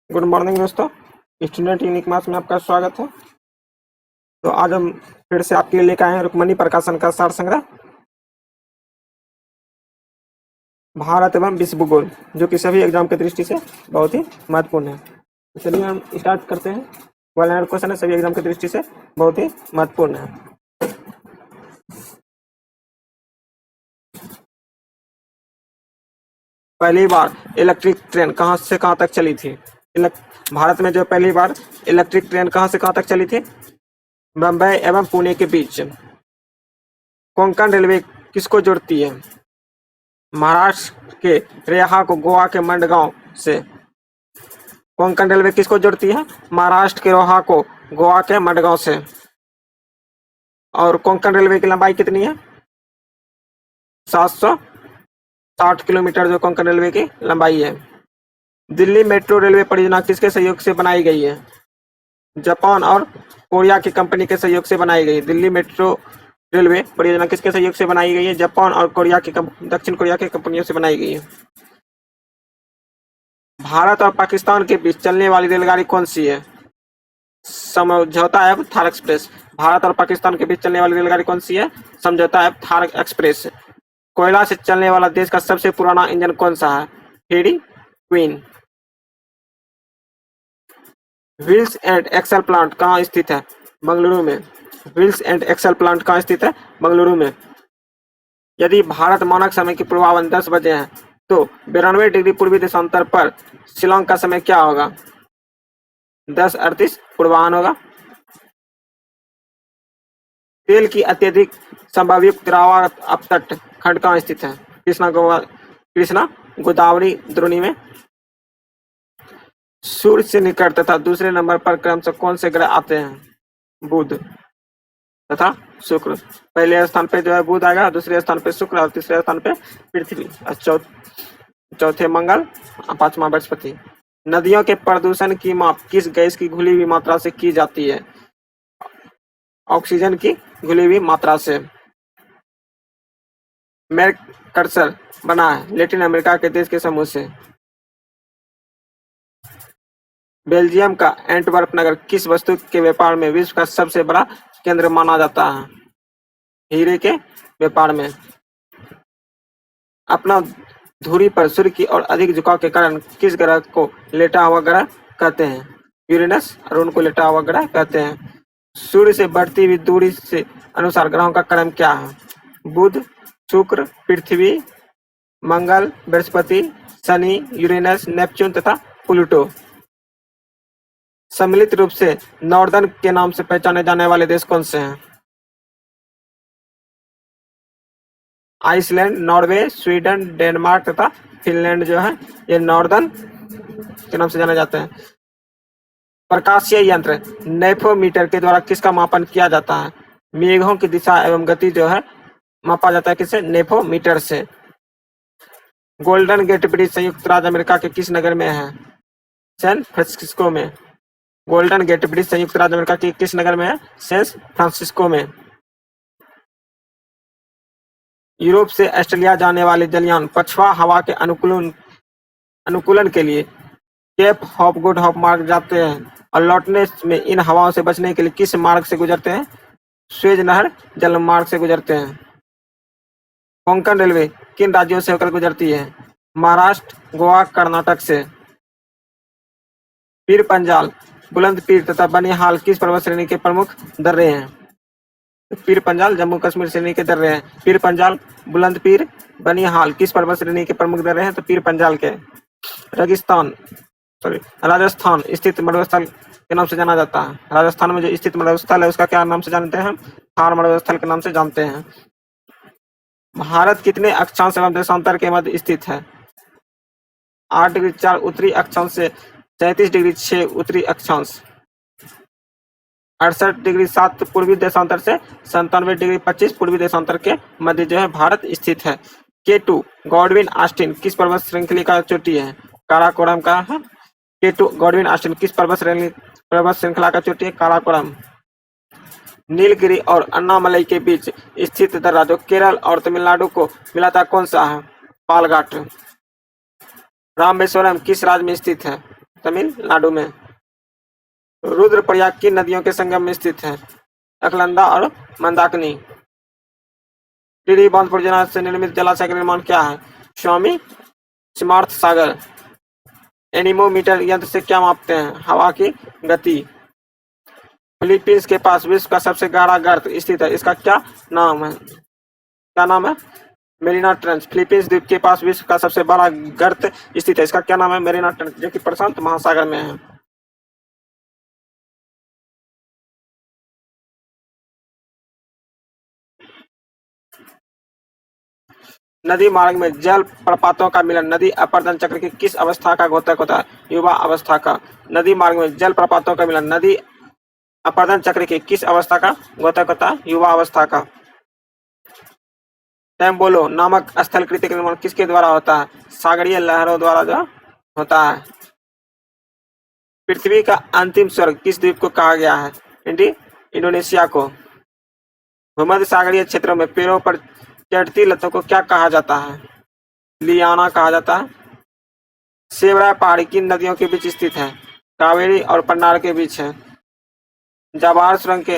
Good morning दोस्तों, student unique मास में आपका स्वागत है। तो आज हम फिर से आपके लिए लेकर आए हैं रुक्मणी प्रकाशन का सार संग्रह भारत एवं विश्व भूगोल, जो कि सभी एग्जाम की दृष्टि से बहुत ही महत्वपूर्ण है। तो चलिए हम स्टार्ट करते हैं। वाला क्वेश्चन है, सभी एग्जाम की दृष्टि से बहुत ही महत्वपूर्ण है। पहली बार इलेक्ट्रिक ट्रेन कहाँ से कहाँ तक चली थी? भारत में जो पहली बार इलेक्ट्रिक ट्रेन कहाँ से कहाँ तक चली थी? बम्बई एवं पुणे के बीच। कोंकण रेलवे किसको जोड़ती है? महाराष्ट्र के रेहा को गोवा के मंडगांव से। कोंकण रेलवे किसको जोड़ती है? महाराष्ट्र के रोहा को गोवा के मंडगांव से। और कोंकण रेलवे की लंबाई कितनी है? 760 किलोमीटर जो कोंकण रेलवे की लंबाई है। दिल्ली मेट्रो रेलवे परियोजना किसके सहयोग से बनाई गई है? जापान और कोरिया की कंपनी के सहयोग से बनाई गई है। दिल्ली मेट्रो रेलवे परियोजना किसके सहयोग से बनाई गई है? जापान और दक्षिण कोरिया की कंपनियों से बनाई गई है। भारत और पाकिस्तान के बीच चलने वाली रेलगाड़ी कौन सी है? समझौता एवं थार एक्सप्रेस। भारत और पाकिस्तान के बीच चलने वाली रेलगाड़ी कौन सी है? समझौता एवं थार एक्सप्रेस। कोयला से चलने वाला देश का सबसे पुराना इंजन कौन सा है? Fairy Queen. Wheels and axle plant कहाँ स्थित है? बंगलुरु में। व्हील्स एंड एक्सेल प्लांट कहाँ स्थित है? बंगलुरु में। यदि भारत मानक समय की पूर्वाह्न 10 बजे है तो 92 डिग्री पूर्वी देशांतर पर शिलोंग का समय क्या होगा? 10:38 पूर्वाह्न होगा। तेल की अत्यधिक संभावयुक्त द्रावा अपतट खंड कहाँ स्थित है? कृष्णा गोदावरी द्रोणी में। सूर्य से निकट तथा दूसरे नंबर पर क्रमशः कौन से ग्रह आते हैं? बुध तथा शुक्र। पहले स्थान पे जो है बुध आएगा, दूसरे स्थान पे शुक्र और तीसरे स्थान पे पृथ्वी, चौथे मंगल, पांचवा बृहस्पति। नदियों के प्रदूषण की माप किस गैस की घुली हुई मात्रा से की जाती है? ऑक्सीजन की घुली हुई मात्रा से। मैककर्सर बना है लैटिन अमेरिका के देश के समूह से। बेल्जियम का एंटवर्प नगर किस वस्तु के व्यापार में विश्व का सबसे बड़ा केंद्र माना जाता है? हीरे के व्यापार में। अपना धुरी पर सूर्य की ओर अधिक झुकाव के कारण किस ग्रह को लेटा हुआ ग्रह कहते हैं? यूरेनस। और उनको लेटा हुआ ग्रह कहते हैं। सूर्य से बढ़ती हुई दूरी से अनुसार ग्रहों का क्रम क्या है? बुध, शुक्र, पृथ्वी, मंगल, बृहस्पति, शनि, यूरेनस, नेपच्यून तथा प्लूटो। सम्मिलित रूप से नॉर्दर्न के नाम से पहचाने जाने वाले देश कौन से हैं? आइसलैंड, नॉर्वे, स्वीडन, डेनमार्क तथा फिनलैंड जो है ये नॉर्दर्न के नाम से जाने जाते हैं। प्रकाशीय यंत्र नेफोमीटर के द्वारा किसका मापन किया जाता है? मेघों की दिशा एवं गति जो है मापा जाता है किससे? नेफोमीटर से। गोल्डन गेट ब्रिज संयुक्त राज्य अमेरिका के किस नगर में है? सैन फ्रांसिस्को में। गोल्डन गेट ब्रिज संयुक्त राज्य अमेरिका के किस नगर में है? सैन फ्रांसिस्को में। यूरोप से ऑस्ट्रेलिया जाने वाले जलयान पछुआ हवा के अनुकूलन के लिए केप हॉप गुड हॉप मार्ग जाते हैं और लौटने में इन हवाओं से बचने के लिए किस मार्ग से गुजरते हैं? स्वेज नहर जल मार्ग से गुजरते हैं। कोंकण रेलवे किन राज्यों से होकर गुजरती है? महाराष्ट्र, गोवा, कर्नाटक से। पीर पंजाल, बुलंद पीर तथा बनिहाल किस पर्वत श्रेणी के प्रमुख दर्रे हैं? पीर पंजाल जम्मू कश्मीर श्रेणी के दर्रे हैं। पीर पंजाल, बुलंद पीर, बनिहाल किस पर्वत श्रेणी के प्रमुख दर्रे हैं? तो पीर पंजाल के। राजस्थान स्थित मरुस्थल के नाम से जाना जाता है। राजस्थान में जो स्थित मरुस्थल है उसका क्या नाम से जानते हैं? थार मरुस्थल के नाम से जानते हैं। भारत कितने अक्षांश एवं देशांतर के मध्य स्थित है? 8 डिग्री 4 उत्तरी अक्षांश से 37 डिग्री 6 उत्तरी अक्षांश, 68 डिग्री 7 पूर्वी देशांतर से 97 डिग्री 25 पूर्वी देशांतर के मध्य जो है भारत स्थित है। K2 गॉडविन ऑस्टिन किस पर्वत श्रृंखला का चोटी है? काराकोरम का है। K2 गॉडविन ऑस्टिन किस पर्वत श्रृंखला का चोटी है? काराकोरम। नीलगिरी और अन्नामलई के बीच स्थित दर्रा जो केरल और तमिलनाडु को मिलाता कौन सा है? पालघाट। रामेश्वरम किस राज्य में स्थित है? तमिलनाडु में। रुद्रप्रयाग की नदियों के संगम में स्थित है? अलकनंदा और मंदाकिनी। टीडी बांध परियोजना से निर्मित जलाशय का निर्माण क्या है? स्वामी समर्थ सागर। एनीमोमीटर यंत्र से क्या मापते हैं? हवा की गति। फिलीपींस के पास विश्व का सबसे गहरा गर्त स्थित है, इसका क्या नाम है? मेरिना ट्रेंच। फिलीपींस द्वीप के पास विश्व का सबसे बड़ा गर्त स्थित है, इसका क्या नाम है? मेरिना ट्रेंच, जो कि प्रशांत महासागर में है। नदी मार्ग में जल प्रपातों का मिलन नदी अपर्दन चक्र की किस अवस्था का द्योतक होता है? युवा अवस्था का। नदी मार्ग में जल प्रपातों का मिलन नदी अपर्दन चक्र की किस अवस्था का द्योतक होता है? युवा अवस्था का। टेम्बोलो नामक स्थल कृति का निर्माण किसके द्वारा होता है? सागरीय लहरों द्वारा जो होता है। पृथ्वी का अंतिम स्वर्ग किस द्वीप को कहा गया है? इंडोनेशिया को। भूमध्य सागरीय क्षेत्रों में पेड़ों पर चढ़ती लतों को क्या कहा जाता है? लियाना कहा जाता है। सेवरा पहाड़ी किन नदियों के बीच स्थित है? कावेरी और पन्नार के बीच है। जवाहर सुरंग के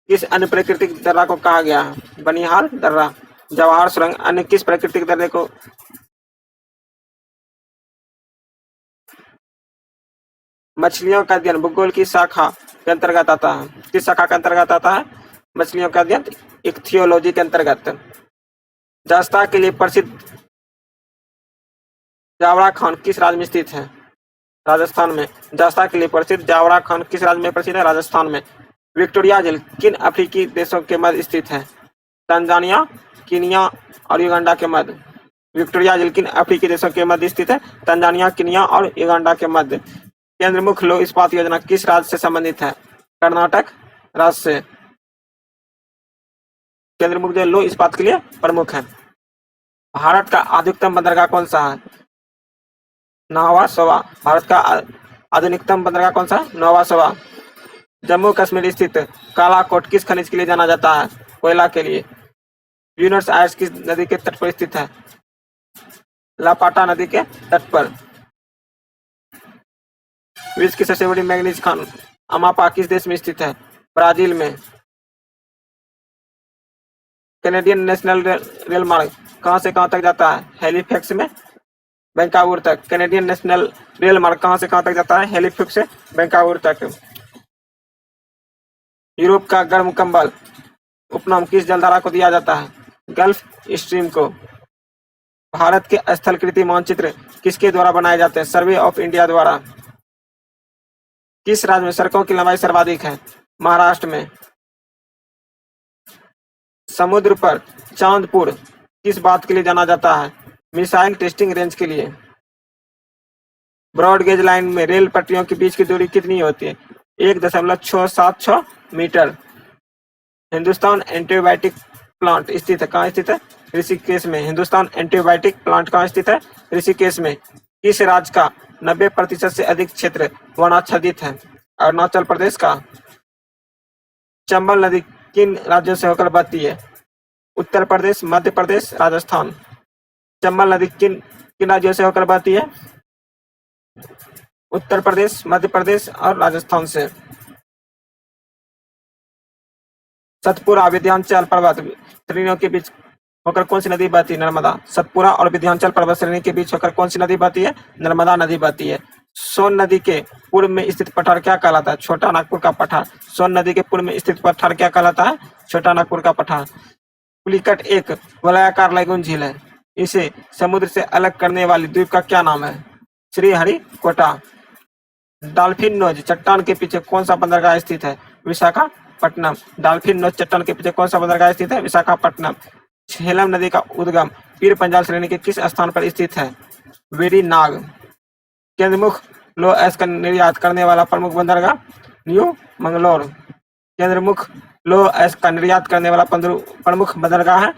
किस अन्य प्राकृतिक दर्रा को कहा गया है? बनिहाल दर्रा। जवाहर सुरंग अन्य किस प्राकृतिक दर्रे को मछलियों का अध्ययन भूगोल की शाखा के अंतर्गत आता है? किस शाखा के अंतर्गत आता है? मछलियों का अध्ययन इक्थियोलॉजी के अंतर्गत। जस्ता के लिए प्रसिद्ध जावरा खान किस राज्य में स्थित है? राजस्थान में। जस्ता के लिए प्रसिद्ध जावरा खान किस राज्य में प्रसिद्ध है? राजस्थान में। विक्टोरिया झील किन अफ्रीकी देशों के मध्य स्थित है? तंजानिया, कीनिया और युगांडा के मध्य। विक्टोरिया झील किन अफ्रीकी देशों के मध्य स्थित है? तंजानिया, कीनिया और युगांडा के मध्य। केंद्रमुख लौह इस्पात योजना किस राज्य से संबंधित है? कर्नाटक राज्य से। केंद्रमुख जो लौह इस्पात के लिए प्रमुख है। भारत का अधिकतम बंदरगाह कौन सा है? नावा सोवा। भारत का आधुनिकतम बंदरगाह कौन सा है? नोवा सोवा। जम्मू कश्मीर स्थित कालाकोट किस खनिज के लिए जाना जाता है? कोयला के लिए। ब्यूनस आयर्स किस नदी के तट पर स्थित है? लापाटा नदी के तट पर। विश्व की सबसे बड़ी मैंगनीज खान अमापा किस देश में स्थित है? ब्राजील में। कैनेडियन नेशनल रेल मार्ग कहां से कहां तक जाता है? हैलिफैक्स में वैंकावर तक। कैनेडियन नेशनल रेल मार्ग कहां से कहां तक जाता है? हैलिफैक्स से वैंकावर तक। यूरोप का गर्म कंबल उपनाम किस जलधारा को दिया जाता है? गल्फ स्ट्रीम को। भारत के स्थलकृति मानचित्र किसके द्वारा बनाए जाते हैं? सर्वे ऑफ इंडिया द्वारा। किस राज्य में सड़कों की लंबाई सर्वाधिक है? महाराष्ट्र में। समुद्र पर चांदपुर किस बात के लिए जाना जाता है? मिसाइल टेस्टिंग रेंज के लिए। ब्रॉड गेज लाइन में रेल पटरियों के बीच की दूरी कितनी होती है? 1.676 मीटर। हिंदुस्तान एंटीबायोटिक प्लांट स्थित है? कहाँ स्थित है? ऋषिकेश में। हिंदुस्तान एंटीबायोटिक प्लांट कहाँ स्थित है? ऋषिकेश में। किस राज्य का 90% से अधिक क्षेत्र वनाच्छादित है? अरुणाचल प्रदेश का। चंबल नदी किन राज्यों से होकर बहती है? उत्तर प्रदेश, मध्य प्रदेश, राजस्थान। चंबल नदी किन किन राज्यों से होकर बहती है? उत्तर प्रदेश, मध्य प्रदेश और राजस्थान से। सतपुरा विंध्याचल पर्वत श्रेणियों के बीच होकर कौन सी नदी बहती है? नर्मदा। सतपुरा और विंध्याचल पर्वत श्रेणी के बीच होकर कौन सी नदी बहती है? नर्मदा नदी बहती है। सोन नदी के पूर्व में स्थित पठार क्या कहलाता है? छोटा नागपुर का पठार। सोन नदी के पूर्व में स्थित पठार क्या कहलाता है? छोटा नागपुर का पठार। पुलिकट एक वलयाकार लैगून झील है, इसे समुद्र से अलग करने वाली द्वीप का क्या नाम है? श्रीहरिकोटा। डॉल्फिन नोज चट्टान के पीछे कौन सा बंदरगाह स्थित है? विशाखापट्टनम। डॉल्फिन नोज चट्टान के पीछे कौन सा बंदरगाह स्थित है? विशाखापट्टनम। झेलम नदी का उद्गम पीर पंजाल श्रेणी के किस स्थान पर स्थित है? वेरीनाग। केंद्रमुख लौह अयस्क का निर्यात करने वाला प्रमुख बंदरगाह? न्यू मंगलोर। केंद्रमुख लौह अयस्क का निर्यात करने वाला प्रमुख बंदरगाह है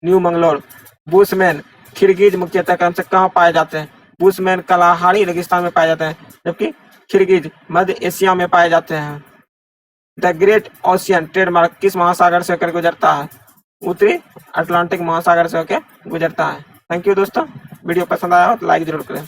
न्यू मंगलोर। बुशमैन खिरगिज मुख्यतः क्रम से कहाँ पाए जाते हैं? बुशमैन कलाहारी रेगिस्तान में पाए जाते हैं, जबकि खिरगिज मध्य एशिया में पाए जाते हैं। द ग्रेट ओशियन ट्रेडमार्क किस महासागर से होकर गुजरता है? उत्तरी अटलांटिक महासागर से होकर गुजरता है। थैंक यू दोस्तों, वीडियो पसंद आया हो तो लाइक जरूर करें।